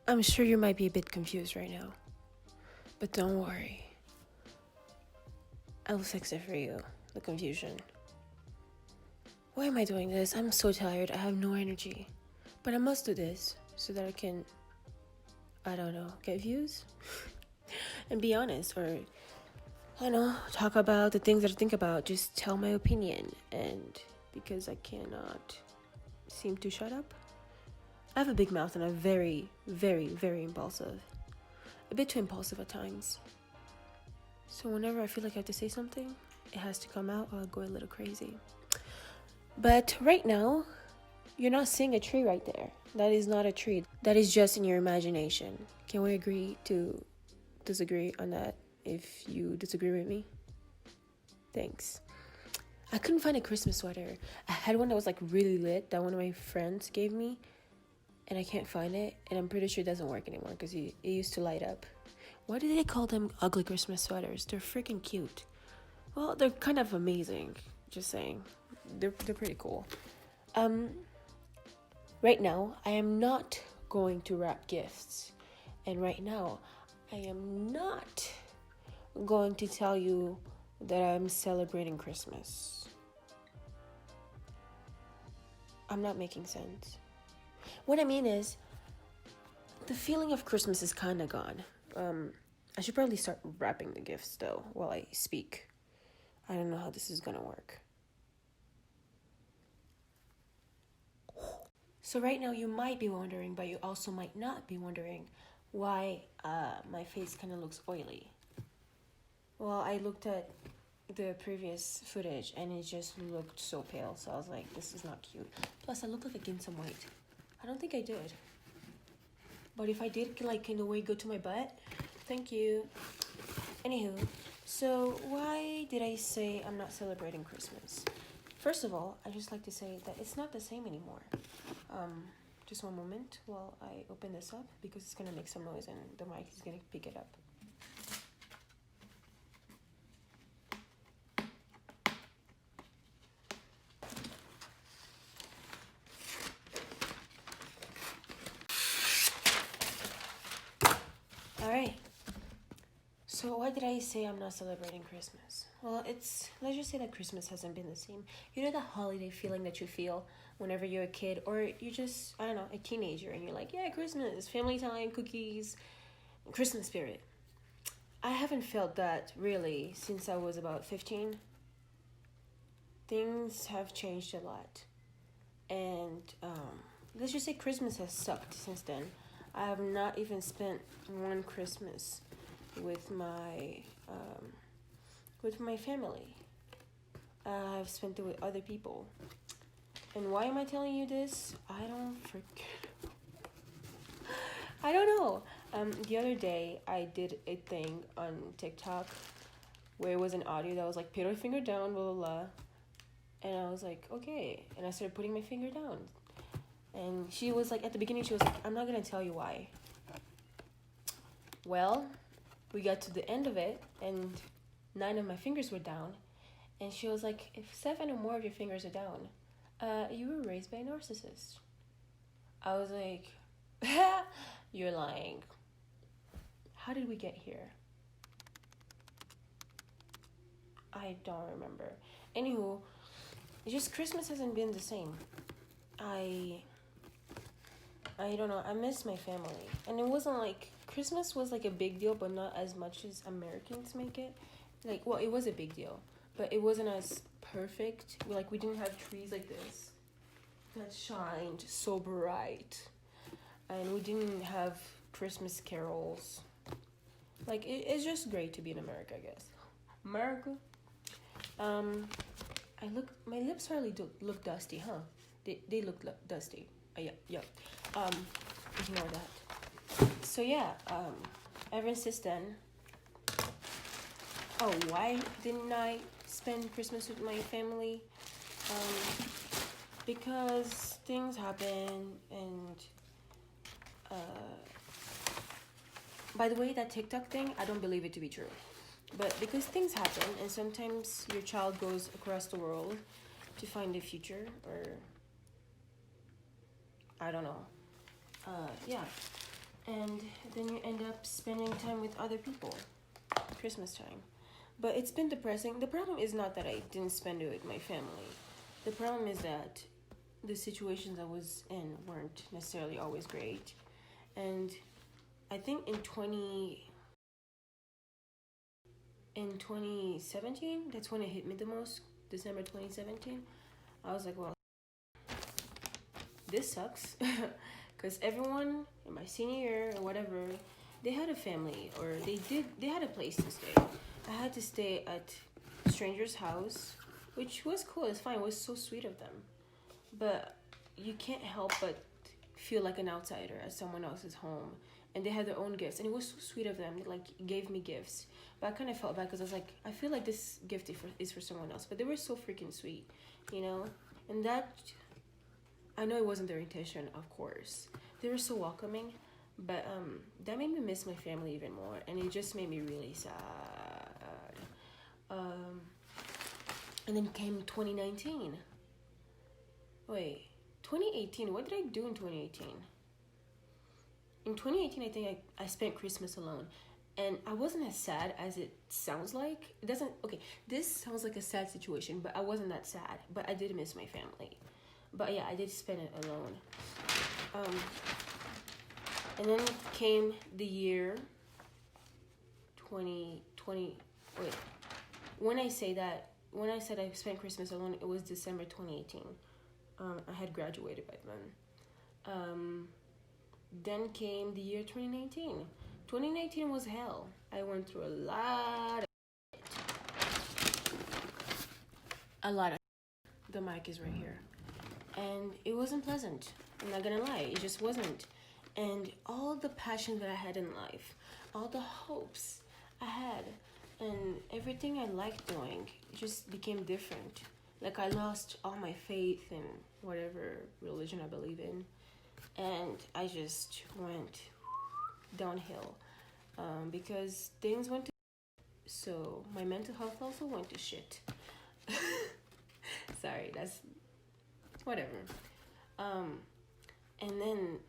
I'm sure you might be a bit confused right now, but don't worry. I'll fix it for you, the confusion. Why am I doing this? I'm so tired, I have no energy. But I must do this so that I can, I don't know, get views? And be honest, or, I don't know, talk about the things that I think about, just tell my opinion. And because I cannot seem to shut up, I have a big mouth and I'm very, very, very impulsive. A bit too impulsive at times. So whenever I feel like I have to say something, it has to come out or I'll go a little crazy. But right now, you're not seeing a tree right there. That is not a tree. That is just in your imagination. Can we agree to disagree on that if you disagree with me? Thanks. I couldn't find a Christmas sweater. I had one that was like really lit that one of my friends gave me, and I can't find it, and I'm pretty sure it doesn't work anymore because it used to light up. Why do they call them ugly Christmas sweaters? They're freaking cute. Well, they're kind of amazing. Just saying. They're pretty cool. Right now, I am not going to wrap gifts. And right now, I am not going to tell you that I'm celebrating Christmas. I'm not making sense. What I mean is, the feeling of Christmas is kind of gone. I should probably start wrapping the gifts though while I speak. I don't know how this is gonna work. So right now you might be wondering, but you also might not be wondering why my face kind of looks oily. Well, I looked at the previous footage and it just looked so pale, so I was like, this is not cute. Plus, I look like I gained some weight. I don't think I did. But if I did, can the weight go to my butt? Thank you. Anywho, so why did I say I'm not celebrating Christmas? First of all, I just like to say that it's not the same anymore. Just one moment while I open this up because it's gonna make some noise and the mic is gonna pick it up. Alright. So why did I say I'm not celebrating Christmas? Well, let's just say that Christmas hasn't been the same. You know the holiday feeling that you feel whenever you're a kid or you're just, I don't know, a teenager and you're like, yeah, Christmas, family time, cookies, Christmas spirit. I haven't felt that really since I was about 15. Things have changed a lot. And let's just say Christmas has sucked since then. I have not even spent one Christmas with my family. I've spent it with other people. And why am I telling you this? I don't know. The other day I did a thing on TikTok where it was an audio that was like, put your finger down, blah, blah, blah. And I was like, okay. And I started putting my finger down. And she was like, at the beginning, she was like, I'm not going to tell you why. Well, we got to the end of it, and 9 of my fingers were down. And she was like, if 7 or more of your fingers are down, you were raised by a narcissist. I was like, you're lying. How did we get here? I don't remember. Anywho, just Christmas hasn't been the same. I don't know, I miss my family. And it wasn't like, Christmas was like a big deal, but not as much as Americans make it. Like, well, it was a big deal, but it wasn't as perfect. We didn't have trees like this that shined so bright. And we didn't have Christmas carols. Like, it's just great to be in America, I guess. America. My lips hardly look dusty, huh? They look dusty. Yeah. Ignore that. So yeah, ever since then. Oh, why didn't I spend Christmas with my family? Because things happen, and by the way, that TikTok thing, I don't believe it to be true. But because things happen, and sometimes your child goes across the world to find a future, or I don't know. Yeah. and then you end up spending time with other people, Christmas time. But it's been depressing. The problem is not that I didn't spend it with my family. The problem is that the situations I was in weren't necessarily always great. And I think in 2017, that's when it hit me the most, December 2017. I was like, well, this sucks. Because everyone in my senior year or whatever, they had a family or they had a place to stay. I had to stay at a stranger's house, which was cool. It's fine. It was so sweet of them. But you can't help but feel like an outsider at someone else's home. And they had their own gifts. And it was so sweet of them. They like gave me gifts. But I kind of felt bad because I was like, I feel like this gift is for someone else. But they were so freaking sweet, you know? And that, I know it wasn't their intention, of course. They were so welcoming. But that made me miss my family even more. And it just made me really sad. And then came 2019. Wait, 2018, what did I do in 2018? In 2018, I think I spent Christmas alone. And I wasn't as sad as it sounds like. It doesn't, okay, this sounds like a sad situation, but I wasn't that sad. But I did miss my family. But yeah, I did spend it alone. And then came the year 2020, wait. When I said I spent Christmas alone, it was December 2018. I had graduated by then. Then came the year 2019. 2019 was hell. I went through a lot of the mic is right here. And it wasn't pleasant. I'm not gonna lie, it just wasn't. And all the passion that I had in life, all the hopes I had, and everything I liked doing just became different. Like I lost all my faith in whatever religion I believe in. And I just went downhill because things went to so my mental health also went to shit. Sorry, that's whatever. And then,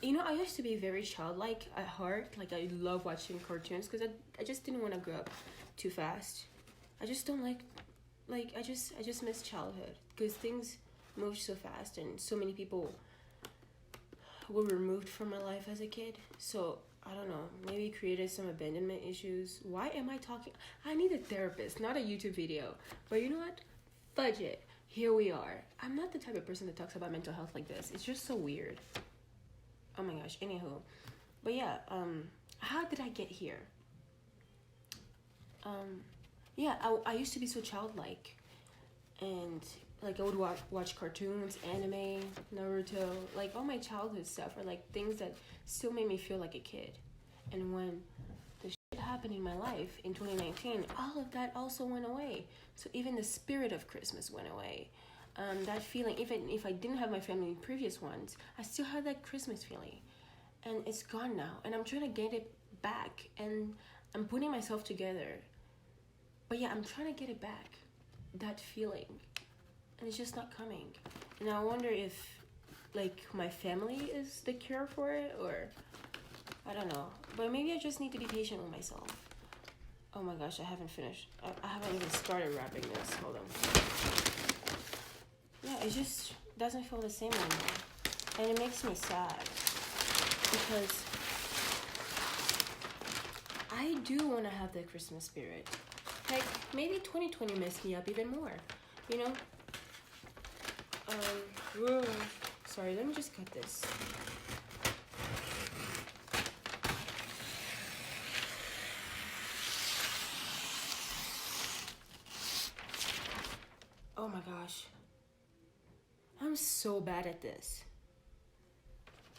you know, I used to be very childlike at heart. Like I love watching cartoons because I just didn't want to grow up too fast. I just don't like I just miss childhood because things moved so fast and so many people were removed from my life as a kid. So I don't know, maybe it created some abandonment issues. Why am I talking? I need a therapist, not a YouTube video. But you know what? Fudge it. Here we are. I'm not the type of person that talks about mental health like this. It's just so weird. Oh my gosh. Anywho. But yeah, how did I get here? Yeah, I used to be so childlike. And like I would watch cartoons, anime, Naruto, like all my childhood stuff are like things that still made me feel like a kid. And when the shit happened in my life in 2019, all of that also went away. So even the spirit of Christmas went away. That feeling, even if I didn't have my family in previous ones, I still had that Christmas feeling. And it's gone now. And I'm trying to get it back. And I'm putting myself together. But yeah, I'm trying to get it back. That feeling. And it's just not coming. And I wonder if like my family is the cure for it, or I don't know. But maybe I just need to be patient with myself. Oh my gosh, I haven't finished. I haven't even started wrapping this. Hold on. Yeah, it just doesn't feel the same anymore. And it makes me sad because I do want to have the Christmas spirit. Like maybe 2020 messed me up even more, you know? Sorry, let me just cut this. Oh my gosh. I'm so bad at this.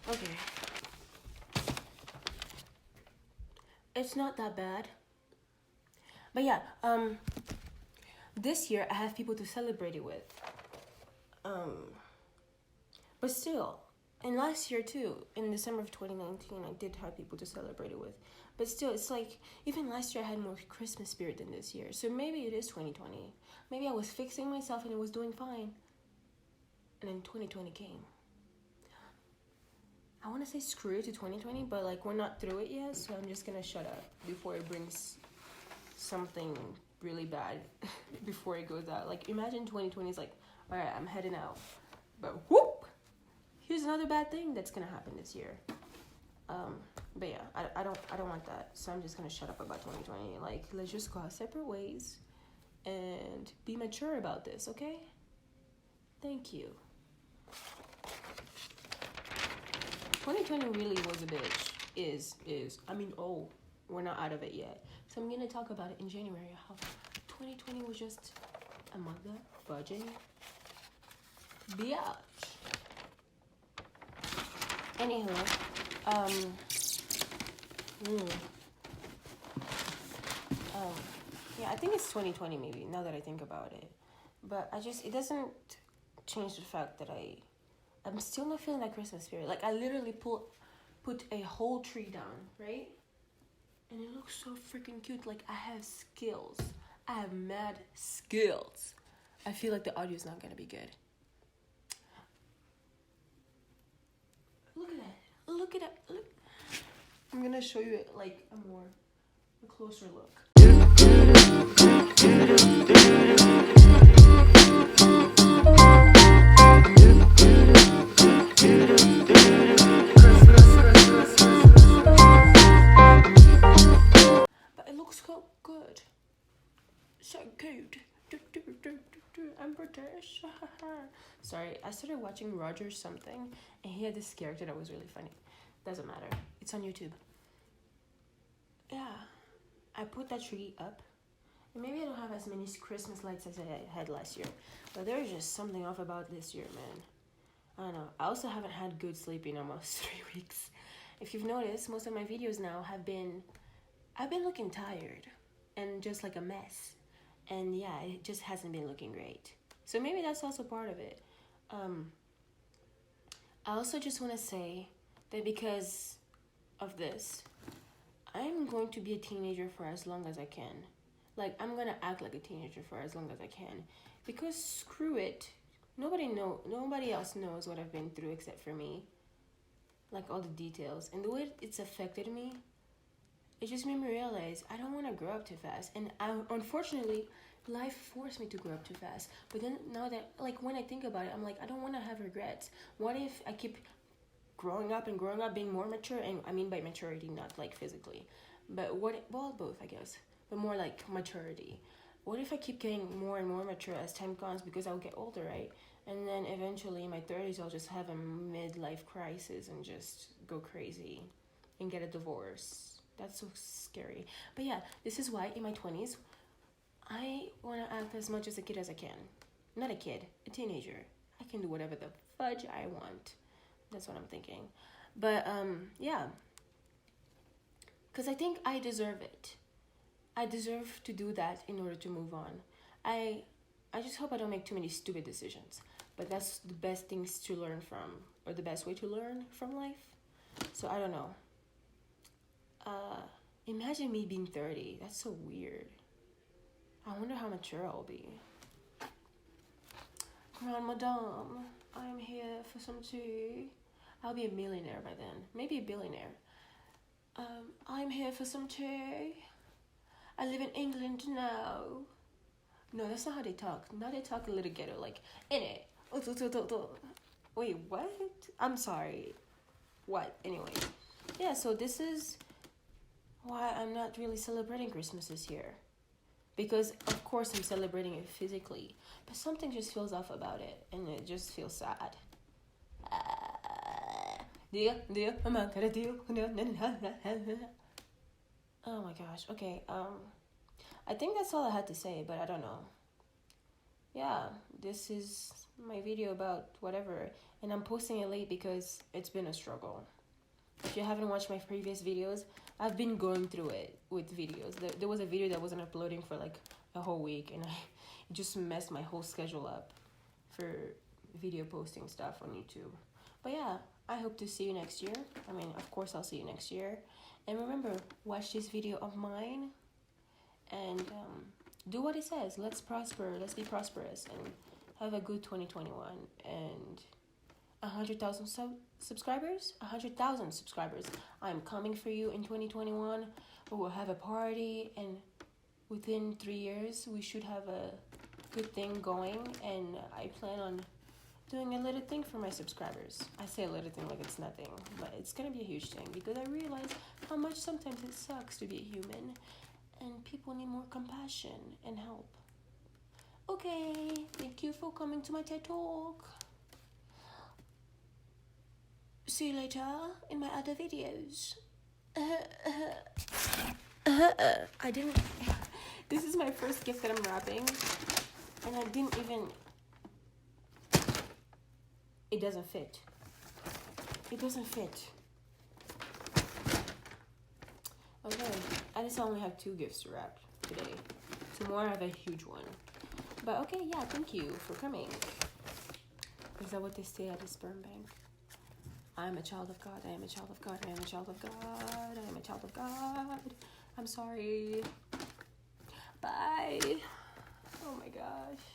Okay. It's not that bad. But yeah, this year I have people to celebrate it with. But still, and last year too, in December of 2019, I did have people to celebrate it with. But still, it's like, even last year I had more Christmas spirit than this year. So maybe it is 2020. Maybe I was fixing myself and it was doing fine. And then 2020 came. I want to say screw it to 2020, but like we're not through it yet, so I'm just gonna shut up before it brings something really bad before it goes out. Like imagine 2020 is like, all right, I'm heading out, but whoop, here's another bad thing that's gonna happen this year. But yeah, I don't want that, so I'm just gonna shut up about 2020. Like let's just go our separate ways and be mature about this, okay? Thank you. 2020 really was a bitch. I mean, we're not out of it yet. So I'm gonna talk about it in January. How 2020 was just a mother fudging bitch. Anywho, yeah, I think it's 2020 maybe. Now that I think about it, but it doesn't change the fact that I'm still not feeling that Christmas spirit. Like I literally put a whole tree down, right? And it looks so freaking cute. Like I have skills. I have mad skills. I feel like the audio's not gonna be good. Look at that. Look at that. Look. I'm gonna show you it like a closer look. But it looks so good. So cute. I'm British. Sorry, I started watching Roger something, and he had this character that was really funny. Doesn't matter. It's on YouTube. Yeah, I put that tree up. And maybe I don't have as many Christmas lights as I had last year, but there's just something off about this year, man. I don't know. I also haven't had good sleep in almost 3 weeks. If you've noticed, most of my videos now I've been looking tired and just like a mess. And yeah, it just hasn't been looking great. So maybe that's also part of it. I also just want to say that because of this, I'm going to be a teenager for as long as I can. Like, I'm going to act like a teenager for as long as I can. Because screw it. Nobody else knows what I've been through except for me. Like, all the details. And the way it's affected me, it just made me realize I don't want to grow up too fast. And unfortunately, life forced me to grow up too fast. But then now that, like, when I think about it, I'm like, I don't want to have regrets. What if I keep growing up, being more mature? And I mean by maturity, not like physically. But both, I guess. But more like maturity. What if I keep getting more and more mature as time goes, because I'll get older, right? And then eventually in my 30s, I'll just have a midlife crisis and just go crazy and get a divorce. That's so scary. But yeah, this is why in my 20s, I want to act as much as a kid as I can. Not a kid, a teenager. I can do whatever the fudge I want. That's what I'm thinking. But yeah. Because I think I deserve it. I deserve to do that in order to move on. I just hope I don't make too many stupid decisions. But that's the best things to learn from, or the best way to learn from life. So I don't know. Imagine me being 30. That's so weird. I wonder how mature I'll be. Grand Madame, I'm here for some tea. I'll be a millionaire by then. Maybe a billionaire. I'm here for some tea. I live in England now. No, that's not how they talk. Now they talk a little ghetto, like, in it. Wait, what? I'm sorry. What? Anyway. Yeah, so this is why I'm not really celebrating Christmas this year. Because, of course, I'm celebrating it physically. But something just feels off about it. And it just feels sad. Oh my gosh. Okay, I think that's all I had to say, but I don't know. Yeah, this is my video about whatever. And I'm posting it late because it's been a struggle. If you haven't watched my previous videos, I've been going through it with videos. There was a video that wasn't uploading for like a whole week, and it just messed my whole schedule up for video posting stuff on YouTube. But yeah, I hope to see you next year. I mean, of course I'll see you next year. And remember, watch this video of mine and do what it says. Let's prosper. Let's be prosperous and have a good 2021. And 100,000 subscribers. 100,000 subscribers. I'm coming for you in 2021. We will have a party, and within 3 years, we should have a good thing going. And I plan on doing a little thing for my subscribers. I say a little thing like it's nothing, but it's gonna be a huge thing because I realize how much sometimes it sucks to be a human, and people need more compassion and help. Okay, thank you for coming to my TED Talk. See you later in my other videos. I didn't. This is my first gift that I'm wrapping, and I didn't even. It doesn't fit. It doesn't fit. Okay, I just only have 2 gifts to wrap today. Tomorrow I have a huge one. But okay, yeah, thank you for coming. Is that what they say at the sperm bank? I am a child of God. I am a child of God. I am a child of God. I am a child of God. I'm sorry. Bye. Oh my gosh.